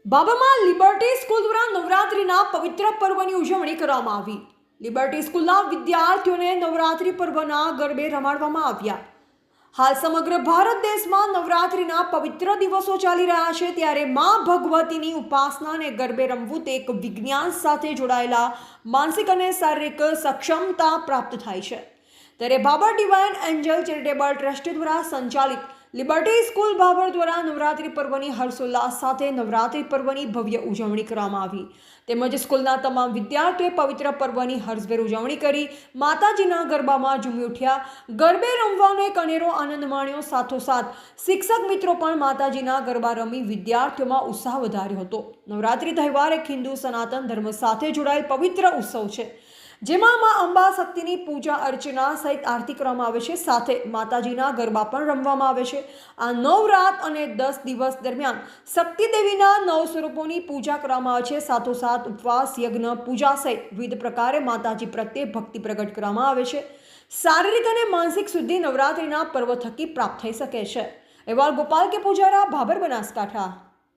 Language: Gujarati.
બાબરમાં લિબર્ટી સ્કૂલ દ્વારા નવરાત્રિના પવિત્ર પર્વની ઉજવણી કરવામાં આવી। લિબર્ટી સ્કૂલના વિદ્યાર્થીઓને નવરાત્રિ પર્વના ગરબે રમાડવામાં આવ્યા। હાલ સમગ્ર ભારત દેશમાં નવરાત્રિના પવિત્ર દિવસો ચાલી રહ્યા છે, ત્યારે મા ભગવતીની ઉપાસના અને ગરબે રમવું તે એક વિજ્ઞાન સાથે જોડાયેલા માનસિક અને શારીરિક સક્ષમતા પ્રાપ્ત થાય છે। ત્યારે Babar divine angel charitable trust દ્વારા સંચાલિત લિબર્ટી સ્કૂલ બાબર દ્વારા નવરાત્રિ પર્વની હર્ષોલ્લાસ સાથે નવરાત્રિ પર્વની ભવ્ય ઉજવણી કરવામાં આવી। તેમજ સ્કૂલના તમામ વિદ્યાર્થીઓએ પવિત્ર પર્વની હર્ષભેર ઉજવણી કરી માતાજીના ગરબામાં ઝૂમી ઉઠ્યા। ગરબે રમવાનો એક અનેરો આનંદ માણ્યો। સાથોસાથ શિક્ષક મિત્રો પણ માતાજીના ગરબા રમી વિદ્યાર્થીઓમાં ઉત્સાહ વધાર્યો હતો। નવરાત્રિ તહેવાર એક હિન્દુ સનાતન ધર્મ સાથે જોડાયેલ પવિત્ર ઉત્સવ છે, જેમાં મા અંબા શક્તિની પૂજા અર્ચના સહિત આરતી કરવામાં આવે છે, સાથે માતાજીના ગરબા પણ રમવામાં આવે છે। આ 9 રાત અને 10 દિવસ દરમિયાન શક્તિ દેવીના 9 સ્વરૂપોની પૂજા કરવામાં આવે છે। સાથોસાથ ઉપવાસ, યજ્ઞ, પૂજા સહિત વિવિધ પ્રકારે માતાજી પ્રત્યે ભક્તિ પ્રગટ કરવામાં આવે છે। શારીરિક અને માનસિક શુદ્ધિ નવરાત્રિના પર્વ થકી પ્રાપ્ત થઈ શકે છે। અહેવાલ ગોપાલ કે પૂજારા, બાબર, બનાસકાંઠા।